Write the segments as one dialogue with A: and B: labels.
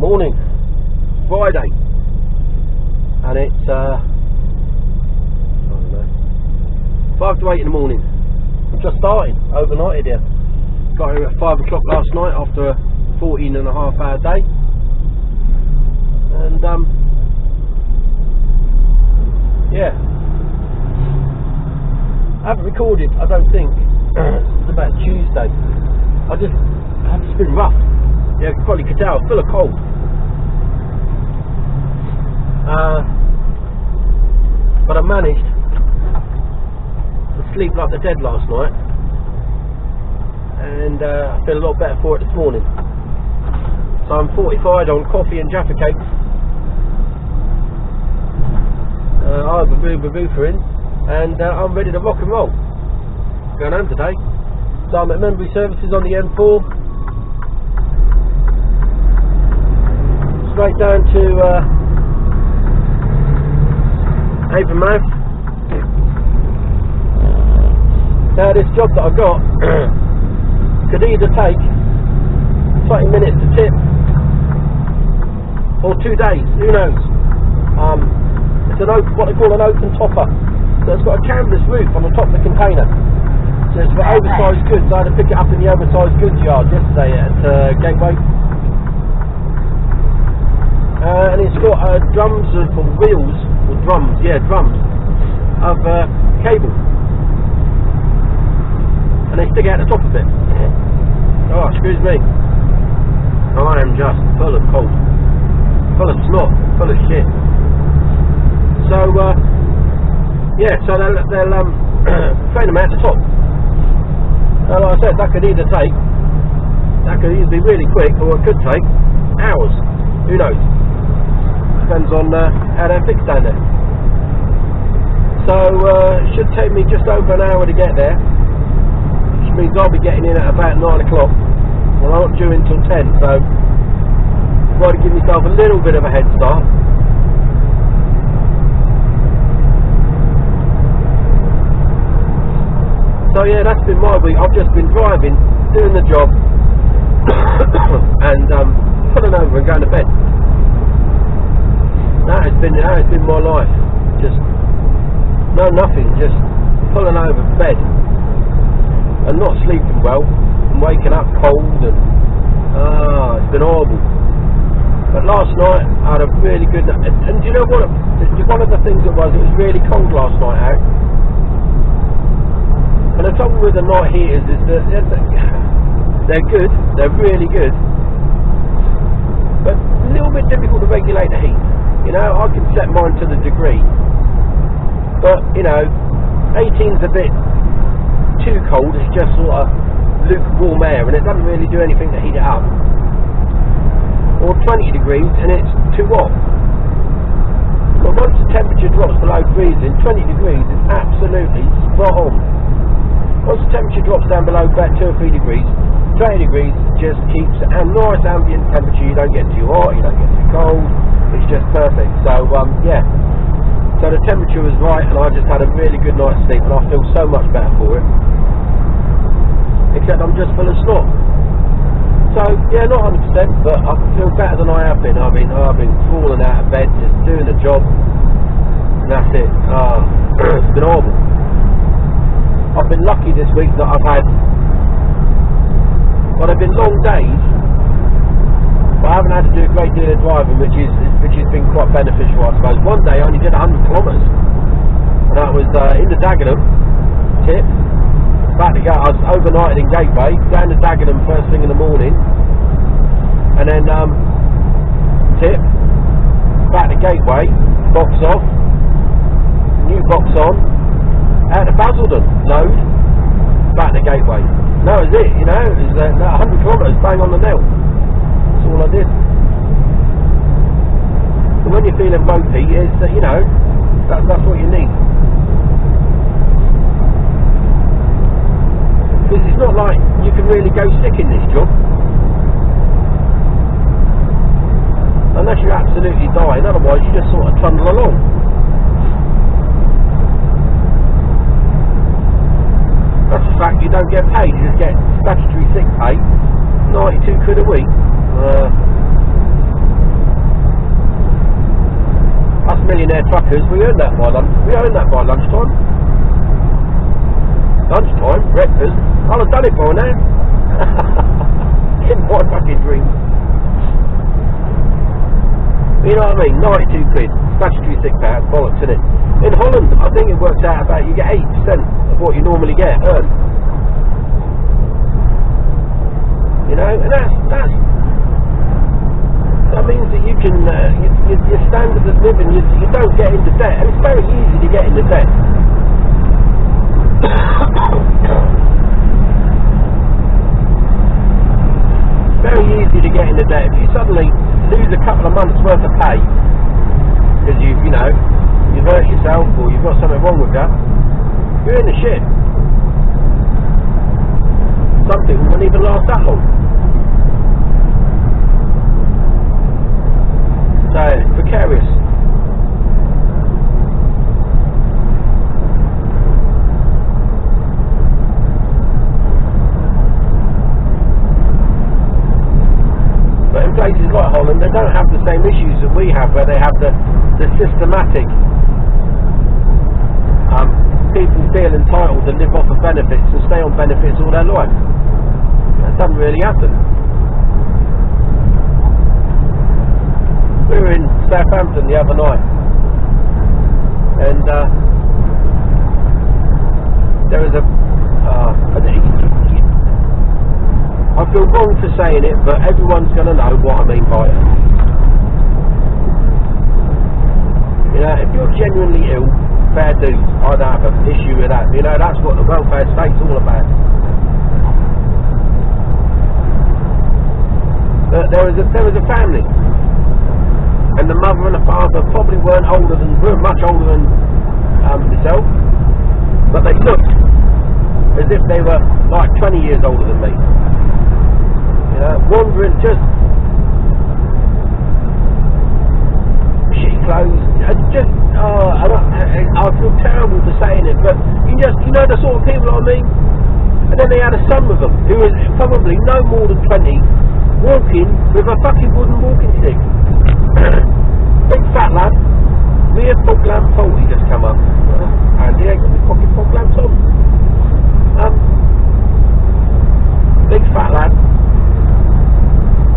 A: Morning, Friday, and it's I don't know, 5 to 8 in the morning. I'm just starting, overnighted here. Got here at 5 o'clock last night after a 14.5-hour day, and yeah, I haven't recorded, I don't think. It's about Tuesday. I've just been rough. Yeah, you probably could tell, full of cold. But I managed to sleep like the dead last night, and I feel a lot better for it this morning. So I'm fortified on coffee and Jaffa cakes. I have a boo for in, and I'm ready to rock and roll. Going home today. So I'm at Memory Services on the M4. Straight down to Avonmouth. Now this job that I've got could either take 20 minutes to tip or 2 days, who knows. It's what they call an open topper. So it's got a canvas roof on the top of the container. So it's for oversized goods. I had to pick it up in the oversized goods yard yesterday at Gateway. And it's got drums of wheels, or drums of cable, and they stick out the top of it. Oh, excuse me, I am just full of cold, full of snot, full of shit. So yeah, so they'll train them out the top. Now, like I said, that could either be really quick, or it could take hours, who knows. Depends on how they're fixed down there. So it should take me just over an hour to get there, which means I'll be getting in at about 9 o'clock, and I'm not due until 10, so I've got to give myself a little bit of a head start. So yeah, that's been my week. I've just been driving, doing the job, and pulling over and going to bed. That has been my life. Just nothing, just pulling over to bed and not sleeping well and waking up cold, and it's been horrible. But last night I had a really good night, and do you know what? One of the things it was really cold last night out. And the trouble with the night heaters is that they're good, they're really good, but a little bit difficult to regulate the heat. You know, I can set mine to the degree, but you know, 18's a bit too cold. It's just sort of lukewarm air, and it doesn't really do anything to heat it up. Or 20 degrees, and it's too hot. But once the temperature drops below freezing, 20 degrees is absolutely spot on. Once the temperature drops down below about 2 or 3 degrees, 20 degrees just keeps a nice ambient temperature. You don't get too hot, you don't get too cold. It's just perfect. So yeah, so the temperature was right, and I just had a really good night's sleep, and I feel so much better for it, except I'm just full of snot. So yeah, not 100%, but I feel better than I have been. I mean, I've been crawling out of bed, just doing the job, and that's it. It's been horrible. I've been lucky this week that I've had, well, they've been long days, but I haven't had to do a great deal of driving, which has been quite beneficial, I suppose. One day I only did 100 kilometres, and that was in the Dagenham tip. Back to go, I was overnighted in Gateway, down to Dagenham first thing in the morning, and then tip, back to Gateway, box off, new box on, out to Basildon, load, back to Gateway. And that was it, you know, it was 100 kilometres bang on the nail. That's all I did. And when you're feeling ropey, you know, that's what you need. Because it's not like you can really go sick in this job, unless you're absolutely dying. Otherwise you just sort of trundle along. That's the fact, you don't get paid, you just get statutory sick pay, 92 quid a week. millionaire truckers, we earn that by lunchtime. Lunchtime, breakfast. I'll have done it by now. In my fucking dreams. You know what I mean? 92 quid. Statutory sick pay, bollocks, innit? In Holland, I think it works out about, you get 80% of what you normally get earned. You know, and that means that you can, your standard of living, you don't get into debt, and it's very easy to get into debt. Very easy to get into debt. If you suddenly lose a couple of months worth of pay because you've hurt yourself or you've got something wrong with you, you're in the shit. Some people wouldn't even last that long. So, precarious. But in places like Holland, they don't have the same issues that we have, where they have the systematic people feel entitled to live off of benefits and stay on benefits all their life. That doesn't really happen. We were in Southampton the other night, and there was I feel wrong for saying it, but everyone's going to know what I mean by it. You know, if you're genuinely ill, fair dues, I don't have an issue with that. You know, that's what the welfare state's all about. But there was a family, and the mother and the father probably weren't much older than myself, but they looked as if they were like 20 years older than me. You know, wandering, just shitty clothes, I feel terrible for saying it, but you know the sort of people I mean. And then they had a son with them who was probably no more than 20, walking with a fucking wooden walking stick. Big fat lad, mere fog lamp faulty just come up. And he ain't got his fucking fog lamps on. Big fat lad.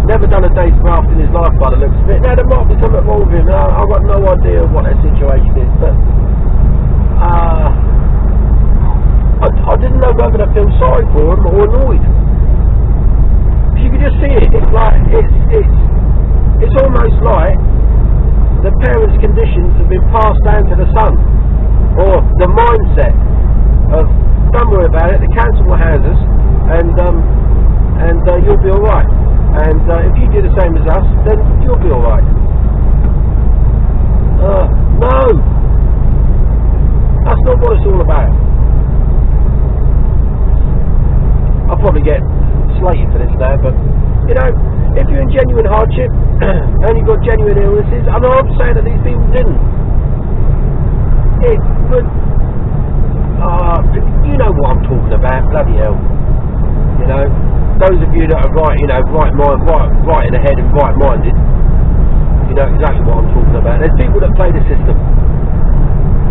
A: Never done a day's graft in his life by the looks of it. Now there might be something wrong with him. I've got no idea what that situation is, but I didn't know whether to feel sorry for him or annoyed. Because you can just see it. It's like it's almost like the parents' conditions have been passed down to the son, or the mindset of don't worry about it. The council will house us, and you'll be all right. And if you do the same as us, then you'll be alright. No! That's not what it's all about. I'll probably get slated for this now, but, you know, if you're in genuine hardship, and you've got genuine illnesses, I'm not saying that these people didn't. It would... you know what I'm talking about, bloody hell. You know? Those of you that are right in the head and right-minded, you know exactly what I'm talking about. There's people that play the system,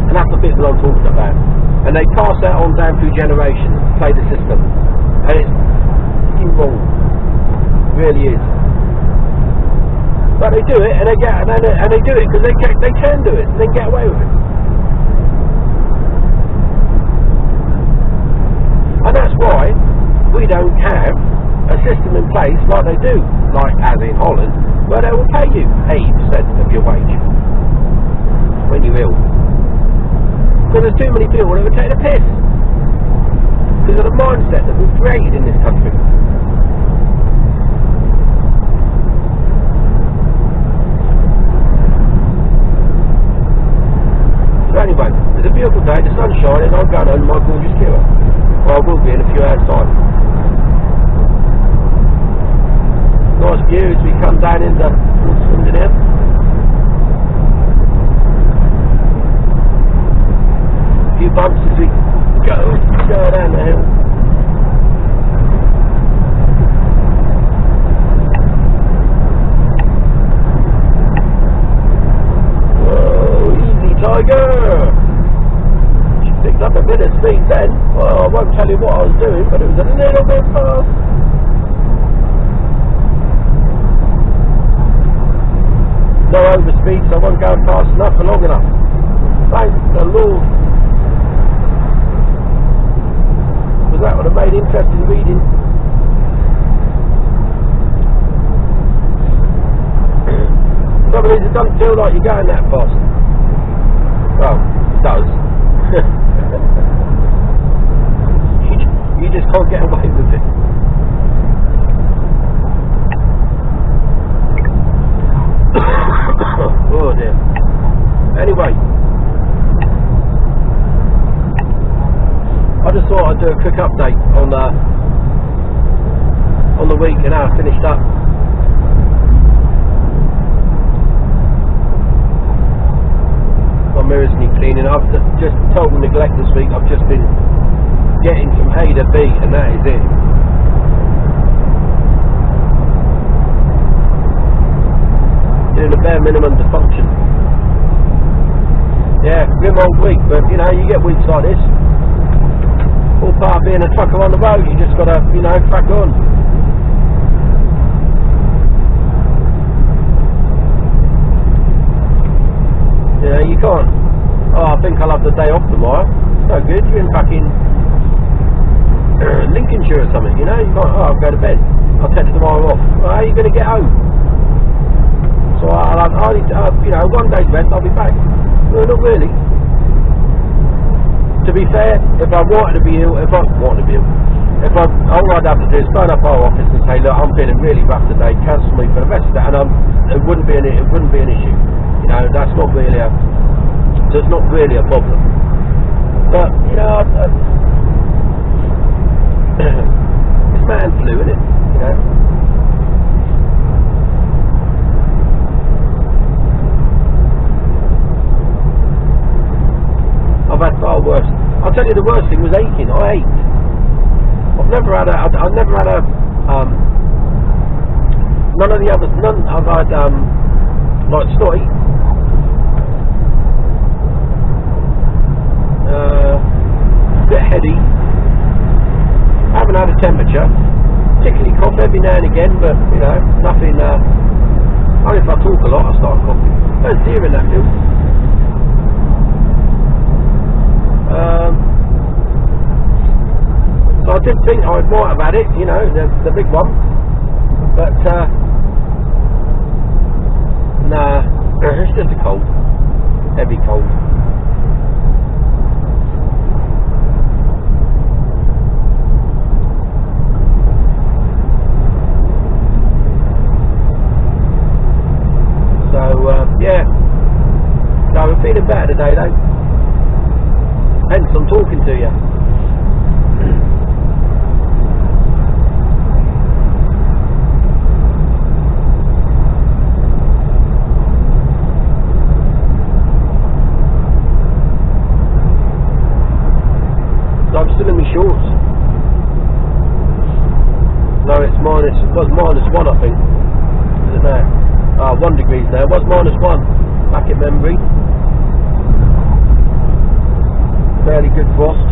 A: and that's the people I'm talking about. And they pass that on down through generations, play the system, and it's fucking wrong. It really is. But they do it, and they do it because they can do it, and they get away with it. And that's why we don't have a system in place like they do, like as in Holland, where they will pay you 80% of your wage when you're ill. Because there's too many people that would take the piss because of the mindset that we've created in this country. So anyway, it's a beautiful day, the sun's shining, I'm going home to my gorgeous killer. Well, I will be in a few hours' time. Nice view as we come down into Swindon here. A few bumps as we go down the hill. Whoa. bit of speed then. Well, I won't tell you what I was doing, but it was a little bit fast. No overspeed, so I wasn't going fast enough for long enough. Thank the Lord. Because that would have made interesting reading. The trouble is, it doesn't feel like you're going that fast. Well, it does. You just can't get away with it. Oh dear. Anyway, I just thought I'd do a quick update on the week and how I finished up. My mirrors need cleaning. I've just total neglect this week. I've just been getting from A to B, and that is it. Doing the bare minimum to function. Yeah, grim old week, but you know, you get weeks like this. All part of being a trucker on the road, you just gotta, you know, crack on. You know, you can't. Oh, I think I'll have the day off tomorrow. No good, you're in fucking Lincolnshire or something, you know? You can't, oh, I'll go to bed. I'll take tomorrow off. Well, how are you going to get home? So I'll need to, you know, one day's rest, I'll be back. No, not really. To be fair, if I wanted to be ill, all I'd have to do is phone up our office and say, look, I'm feeling really rough today, cancel me for the rest of the day, and it wouldn't be an issue. You know, that's not really so it's not really a problem. But, you know, it's man flu, isn't it? You know? I've had far worse. I'll tell you, the worst thing was aching. I ached. I've never had none of the others. None. I've had like snotty, bit heady. I haven't had a temperature. Particularly cough every now and again, but you know, nothing. Only if I talk a lot, I start coughing. There's deer in that field. So I did think I might have had it, you know, the big one, but nah, it's just a cold, heavy cold. So yeah, so I'm feeling better today though, hence I'm talking to you. I'm still in my shorts. No, it was -1, I think. Is it now? 1 degree there. It was -1 back in memory. Fairly good frost.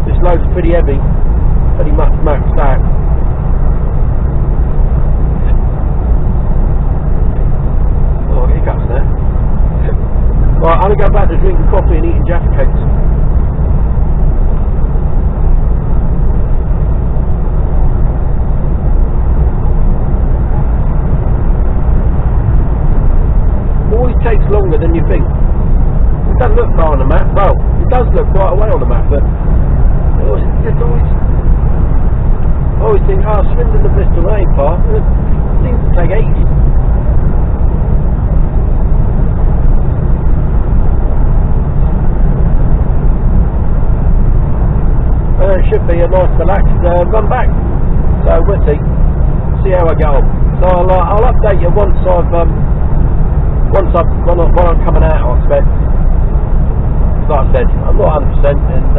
A: This load's pretty heavy. Pretty much maxed out. Right, I'm going to go back to drinking coffee and eating Jaffa cakes. Always takes longer than you think. It doesn't look far on the map. Well, it does look quite a way on the map, but it's always think, oh, Swindon to Bristol ain't far. It seems to take ages. It should be a nice relaxed run back, so we'll see how I get on. So I'll update you once when I'm coming out, I expect. Like I said, I'm not 100%, and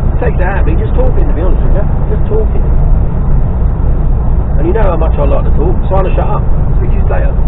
A: it takes it out of me just talking, to be honest with you, just talking. And you know how much I like to talk, so I'm going to shut up. See later.